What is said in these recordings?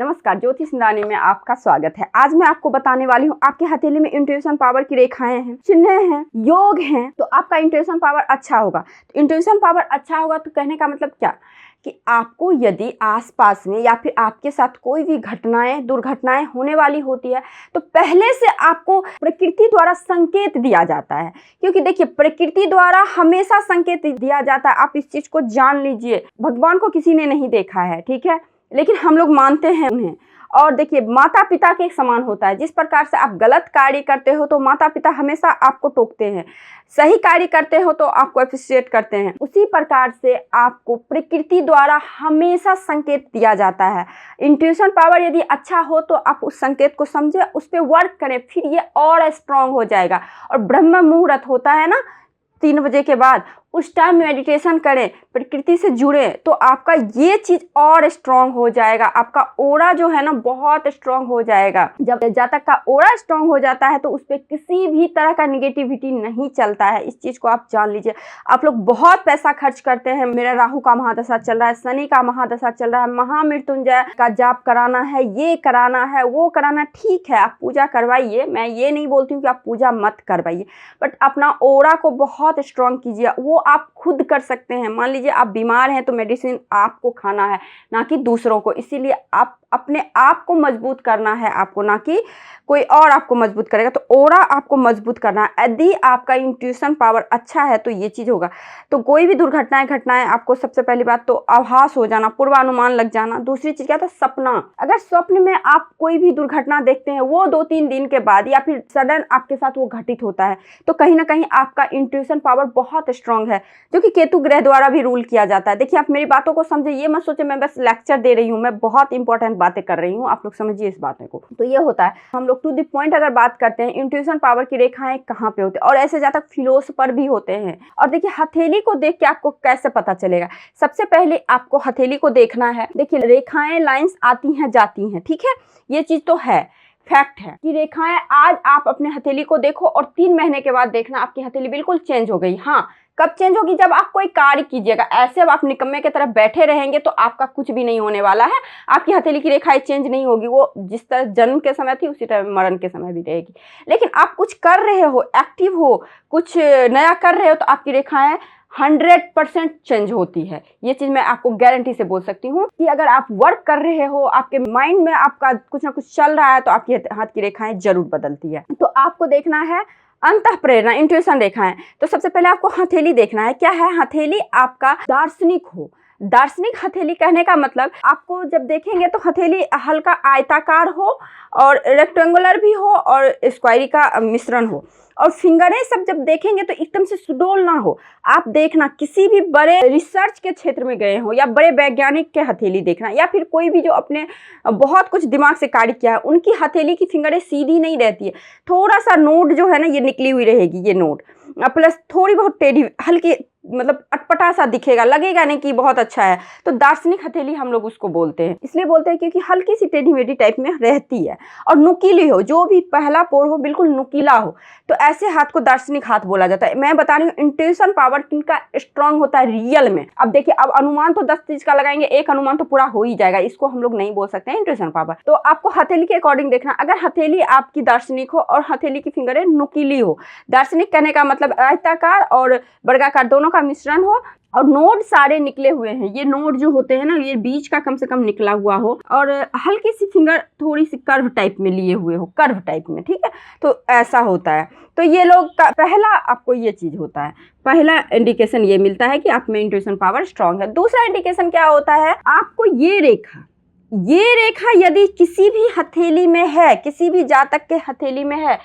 नमस्कार, ज्योतिष निरानी में आपका स्वागत है। आज मैं आपको बताने वाली हूँ आपके हथेली में इंट्यूशन पावर की रेखाएं हैं, चिन्ह हैं, योग हैं, तो आपका इंट्यूशन पावर अच्छा होगा। तो इंट्यूशन पावर अच्छा होगा तो कहने का मतलब क्या कि आपको यदि आसपास में या फिर आपके साथ कोई भी घटनाएं दुर्घटनाएं होने वाली होती है तो पहले से आपको प्रकृति द्वारा संकेत दिया जाता है। क्योंकि देखिए, प्रकृति द्वारा हमेशा संकेत दिया जाता है। आप इस चीज को जान लीजिए। भगवान को किसी ने नहीं देखा है, ठीक है, लेकिन हम लोग मानते हैं उन्हें। और देखिए, माता पिता के समान होता है। जिस प्रकार से आप गलत कार्य करते हो तो माता पिता हमेशा आपको टोकते हैं, सही कार्य करते हो तो आपको अप्रिशिएट करते हैं। उसी प्रकार से आपको प्रकृति द्वारा हमेशा संकेत दिया जाता है। इंट्यूशन पावर यदि अच्छा हो तो आप उस संकेत को समझे, उस पर वर्क करें, फिर ये और स्ट्रांग हो जाएगा। और ब्रह्म मुहूर्त होता है ना 3 बजे के बाद, उस टाइम मेडिटेशन करें, प्रकृति से जुड़े, तो आपका ये चीज़ और स्ट्रांग हो जाएगा। आपका ओरा जो है ना बहुत स्ट्रांग हो जाएगा। जब जातक का ओरा स्ट्रांग हो जाता है तो उस पर किसी भी तरह का निगेटिविटी नहीं चलता है। इस चीज़ को आप जान लीजिए। आप लोग बहुत पैसा खर्च करते हैं, मेरा राहु का महादशा चल रहा है, शनि का महादशा चल रहा है, महामृत्युंजय का जाप कराना है, ये कराना है, वो कराना, ठीक है, आप पूजा करवाइए। मैं ये नहीं बोलती हूँ कि आप पूजा मत करवाइए, बट अपना ओरा को बहुत स्ट्रांग कीजिए। वो आप खुद कर सकते हैं। मान लीजिए आप बीमार हैं तो मेडिसिन आपको खाना है, ना कि दूसरों को। इसीलिए आप अपने आप को मजबूत करना है आपको, ना कि कोई और आपको मजबूत करेगा। तो ओरा आपको मजबूत करना है। यदि आपका इंट्यूशन पावर अच्छा है तो ये चीज़ होगा। तो कोई भी दुर्घटनाएं घटनाएं आपको सबसे पहली बात तो आभास हो जाना, पूर्वानुमान लग जाना। दूसरी चीज़ क्या था, सपना। अगर स्वप्न में आप कोई भी दुर्घटना देखते हैं, वो 2-3 दिन के बाद या फिर सडन आपके साथ वो घटित होता है, तो कहीं ना कहीं आपका इंट्यूशन पावर बहुत स्ट्रांग है, जो कि केतु ग्रह द्वारा भी रूल किया जाता है। देखिए, आप मेरी बातों को समझे, ये मत सोचे मैं बस लेक्चर दे रही हूँ, मैं बहुत इंपॉर्टेंट बातें कर रही हूँ, आप लोग समझिए इस बातें को। तो ये होता है, हम लोग टू द पॉइंट अगर बात करते हैं, इंट्यूशन पावर की रेखाएं कहाँ पे होती है, और ऐसे जातक फिलोस पर भी होते हैं। और देखिए, हथेली को देख के आपको कैसे पता चलेगा। सबसे पहले आपको हथेली को देखना है। देखिए, रेखाएं लाइंस आती हैं जाती हैं, ठीक है, ये चीज तो है, फैक्ट है कि रेखाएं आज आप अपने हथेली को देखो और 3 महीने के बाद देखना आपकी हथेली बिल्कुल चेंज हो गई। हाँ, कब चेंज होगी, जब आप कोई कार्य कीजिएगा। ऐसे अब आप निकम्मे की तरफ बैठे रहेंगे तो आपका कुछ भी नहीं होने वाला है। आपकी हथेली की रेखाएं चेंज नहीं होगी, वो जिस तरह जन्म के समय थी उसी तरह मरण के समय भी रहेगी। लेकिन आप कुछ कर रहे हो, एक्टिव हो, कुछ नया कर रहे हो, तो आपकी रेखाएं 100% चेंज होती है। ये चीज मैं आपको गारंटी से बोल सकती हूँ कि अगर आप वर्क कर रहे हो, आपके माइंड में आपका कुछ ना कुछ चल रहा है, तो आपकी हाथ की रेखाएं जरूर बदलती है। तो आपको देखना है अंतः प्रेरणा, इंट्यूशन रेखाएं। तो सबसे पहले आपको हथेली देखना है। क्या है, हथेली आपका दार्शनिक हो। दार्शनिक हथेली कहने का मतलब, आपको जब देखेंगे तो हथेली हल्का आयताकार हो और रेक्टेंगुलर भी हो और स्क्वायरी का मिश्रण हो, और फिंगरें सब जब देखेंगे तो एकदम से सुडौल ना हो। आप देखना, किसी भी बड़े रिसर्च के क्षेत्र में गए हो या बड़े वैज्ञानिक के हथेली देखना, या फिर कोई भी जो अपने बहुत कुछ दिमाग से कार्य किया है, उनकी हथेली की फिंगरें सीधी नहीं रहती है। थोड़ा सा नोट जो है ना, ये निकली हुई रहेगी, ये नोट प्लस थोड़ी बहुत टेढ़ी, हल्की, मतलब अटपटा सा दिखेगा, लगेगा नहीं कि बहुत अच्छा है। तो दार्शनिक हथेली हम लोग उसको बोलते हैं। इसलिए बोलते हैं क्योंकि हल्की सी टेढ़ी मेढ़ी टाइप में रहती है और नुकीली हो, जो भी पहला पोर हो बिल्कुल नुकीला हो, तो ऐसे हाथ को दार्शनिक हाथ बोला जाता है। मैं बता रही हूँ, इंट्यूशन पावर किनका स्ट्रांग होता है रियल में। अब देखिए, अब अनुमान तो 10 चीज का लगाएंगे, एक अनुमान तो पूरा हो ही जाएगा, इसको हम लोग नहीं बोल सकते हैं इंट्यूशन पावर। तो आपको हथेली के अकॉर्डिंग देखना। अगर हथेली आपकी दार्शनिक हो और हथेली की फिंगरें नुकीली हो, दार्शनिक कहने का मतलब आयताकार और वर्गाकार दोनों का मिश्रण हो, और नोड सारे निकले हुए हैं। ये नोड जो होते हैं ना, ये बीच का कम से कम निकला हुआ हो, और हल्की सी फिंगर थोड़ी सी कर्व टाइप में लिए हुए हो, कर्व टाइप में, ठीक है, तो ऐसा होता है। तो ये लोग का पहला आपको ये चीज होता है, पहला इंडिकेशन ये मिलता है कि आप में इंट्यूशन पावर स्ट्रांग है। दूसरा इंडिकेशन क्या होता है, आपको ये रेखा यदि किसी भी हथेली में है, किसी भी जातक के हथेली में है,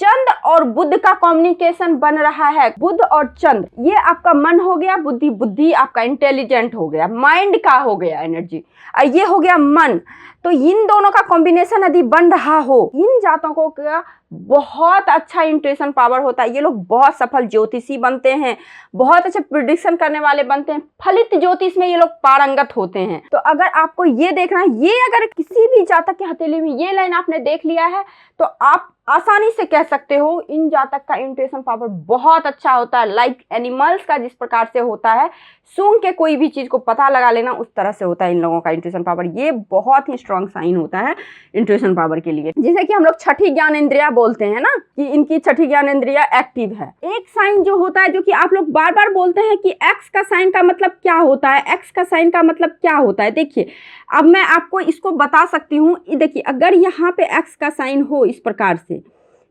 चंद्र और बुध का कॉम्युनिकेशन बन रहा है। बुध और चंद्र, ये आपका मन हो गया, बुद्धि आपका इंटेलिजेंट हो गया, माइंड का हो गया एनर्जी, और ये हो गया मन। तो इन दोनों का कॉम्बिनेशन यदि बन रहा हो, इन जातकों का बहुत अच्छा इंट्यूशन पावर होता है। ये लोग बहुत सफल ज्योतिषी बनते हैं, बहुत अच्छे प्रिडिक्शन करने वाले बनते हैं, फलित ज्योतिष में ये लोग पारंगत होते हैं। तो अगर आपको ये देखना है, ये अगर किसी भी जातक के हथेली में ये लाइन आपने देख लिया है, तो आप आसानी से कह सकते हो इन जातक का इंट्यूशन पावर बहुत अच्छा होता है। लाइक एनिमल्स का जिस प्रकार से होता है, सूंघ के कोई भी चीज को पता लगा लेना, उस तरह से होता है इन लोगों का इंट्यूशन पावर। ये बहुत ही स्ट्रॉन्ग साइन होता है इंट्यूशन पावर के लिए। जैसे कि हम लोग छठी ज्ञान इंद्रिया बोलते हैं ना, कि इनकी छठी ज्ञान इंद्रिया एक्टिव है। एक साइन जो होता है, जो कि आप लोग बार बार बोलते हैं कि एक्स का साइन का मतलब क्या होता है, एक्स का साइन का मतलब क्या होता है। देखिए अब मैं आपको इसको बता सकती हूँ। देखिए अगर यहाँ पे एक्स का साइन हो इस प्रकार से,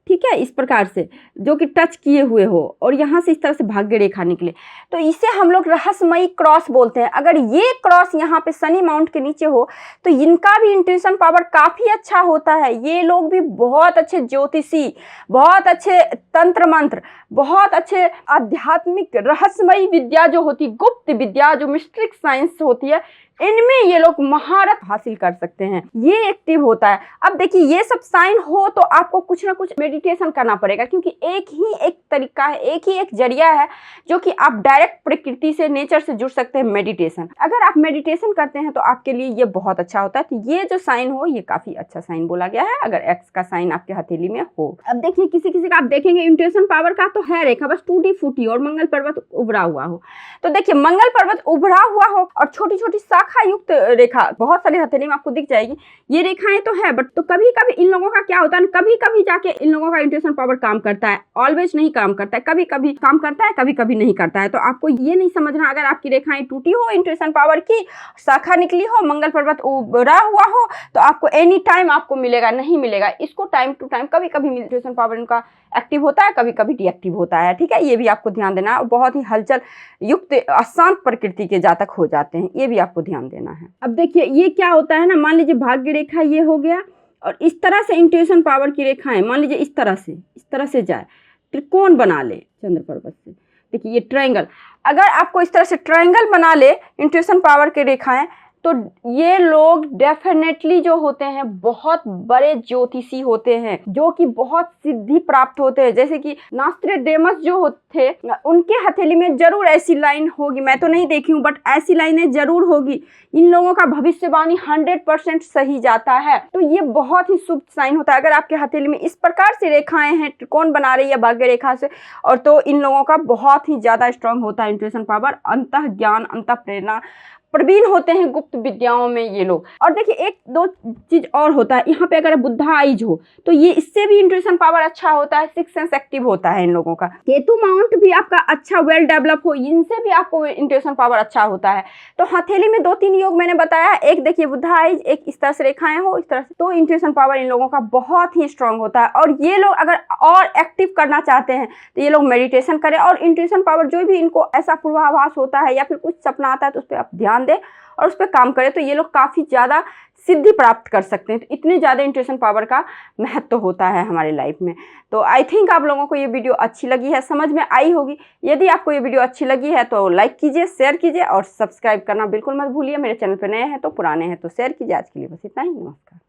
ठीक है, इस प्रकार से जो कि टच किए हुए हो, और यहाँ से इस तरह से भाग्य रेखा निकले, तो इसे हम लोग रहस्यमयी क्रॉस बोलते हैं। अगर ये क्रॉस यहाँ पे शनि माउंट के नीचे हो तो इनका भी इंट्यूशन पावर काफ़ी अच्छा होता है। ये लोग भी बहुत अच्छे ज्योतिषी, बहुत अच्छे तंत्र मंत्र, बहुत अच्छे आध्यात्मिक रहस्यमयी विद्या जो होती, गुप्त विद्या जो मिस्ट्रिक साइंस होती है, इनमें ये लोग महारत हासिल कर सकते हैं। ये एक्टिव होता है। अब देखिए ये सब साइन हो तो आपको कुछ ना कुछ मेडिटेशन करना पड़ेगा, क्योंकि एक ही एक तरीका है, एक ही एक जरिया है जो कि आप डायरेक्ट प्रकृति से, नेचर से जुड़ सकते हैं, मेडिटेशन। अगर आप मेडिटेशन करते हैं तो आपके लिए ये बहुत अच्छा होता है। तो ये जो साइन हो ये काफी अच्छा साइन बोला गया है, अगर एक्स का साइन आपके हथेली में हो। अब देखिए किसी किसी का आप देखेंगे इंट्यूशन पावर का तो है रेखा बस टूटी फूटी और मंगल पर्वत उभरा हुआ हो। तो देखिए मंगल पर्वत उभरा हुआ हो और छोटी छोटी शाखा युक्त रेखा बहुत सारी हथेली में आपको दिख जाएगी। ये रेखाएं तो है, बट तो कभी कभी इन लोगों का क्या होता है, कभी कभी जाके इन लोगों का इंट्यूशन पावर काम करता है, ऑलवेज नहीं काम करता है, कभी कभी काम करता है, कभी कभी नहीं करता है। तो आपको ये नहीं समझना, अगर आपकी रेखाएं टूटी हो, इंट्यूशन पावर की शाखा निकली हो, मंगल पर्वत उभरा हुआ हो, तो आपको एनी टाइम आपको मिलेगा, नहीं मिलेगा। इसको टाइम टू टाइम कभी कभी इंट्यूशन पावर इनका एक्टिव होता है, कभी कभी डीएक्टिव होता है, ठीक है। ये भी आपको ध्यान देना है। बहुत ही हलचल युक्त अशांत प्रकृति के जातक हो जाते हैं, ये भी आपको ध्यान देना है। अब देखिए ये क्या होता है ना, मान लीजिए भाग्य रेखा ये हो गया, और इस तरह से इंट्यूशन पावर की रेखाएं मान लीजिए इस तरह से जाए, त्रिकोण बना ले चंद्र पर्वत से। देखिए ये ट्रायंगल, अगर आपको इस तरह से ट्रायंगल बना ले इंट्यूशन पावर की रेखाएं, तो ये लोग डेफिनेटली जो होते हैं बहुत बड़े ज्योतिषी होते हैं, जो कि बहुत सिद्धि प्राप्त होते हैं। जैसे कि नास्ट्रेडेमस जो थे, उनके हथेली में जरूर ऐसी लाइन होगी, मैं तो नहीं देखी हूँ बट ऐसी लाइनें जरूर होगी। इन लोगों का भविष्यवाणी 100% सही जाता है। तो ये बहुत ही शुभ साइन होता है। अगर आपके हथेली में इस प्रकार से रेखाएं हैं, त्रिकोण बना रही है भाग्य रेखा से, और तो इन लोगों का बहुत ही ज्यादा स्ट्रांग होता है इंट्यूशन पावर। अंतः ज्ञान, अंतः प्रेरणा, प्रवीण होते हैं गुप्त विद्याओं में ये लोग। और देखिए एक दो चीज और होता है, यहाँ पे अगर बुद्धा आइज हो तो ये इससे भी इंट्यूशन पावर अच्छा होता है, सिक्स सेंस एक्टिव होता है इन लोगों का। केतु माउंट भी आपका अच्छा वेल डेवलप हो, इनसे भी आपको इंट्यूशन पावर अच्छा होता है। तो हथेली में 2-3 योग मैंने बताया, एक देखिए बुद्धा आइज, एक इस तरह से रेखाएं हो इस तरह से, तो इंट्यूशन पावर इन लोगों का बहुत ही स्ट्रांग होता है। और ये लोग अगर और एक्टिव करना चाहते हैं तो ये लोग मेडिटेशन करें, और इंट्यूशन पावर जो भी इनको ऐसा पूर्वाभास होता है या फिर कुछ सपना आता है तो उस पर आप ध्यान दें और उस पर काम करें, तो ये लोग काफ़ी ज़्यादा सिद्धि प्राप्त कर सकते हैं। तो इतने ज़्यादा इंट्यूशन पावर का महत्व होता है हमारे लाइफ में। तो आई थिंक आप लोगों को ये वीडियो अच्छी लगी है, समझ में आई होगी। यदि आपको ये वीडियो अच्छी लगी है तो लाइक कीजिए, शेयर कीजिए और सब्सक्राइब करना बिल्कुल मत भूलिए। मेरे चैनल पर नए हैं तो, पुराने हैं तो शेयर कीजिए। आज के लिए बस इतना ही, नमस्कार।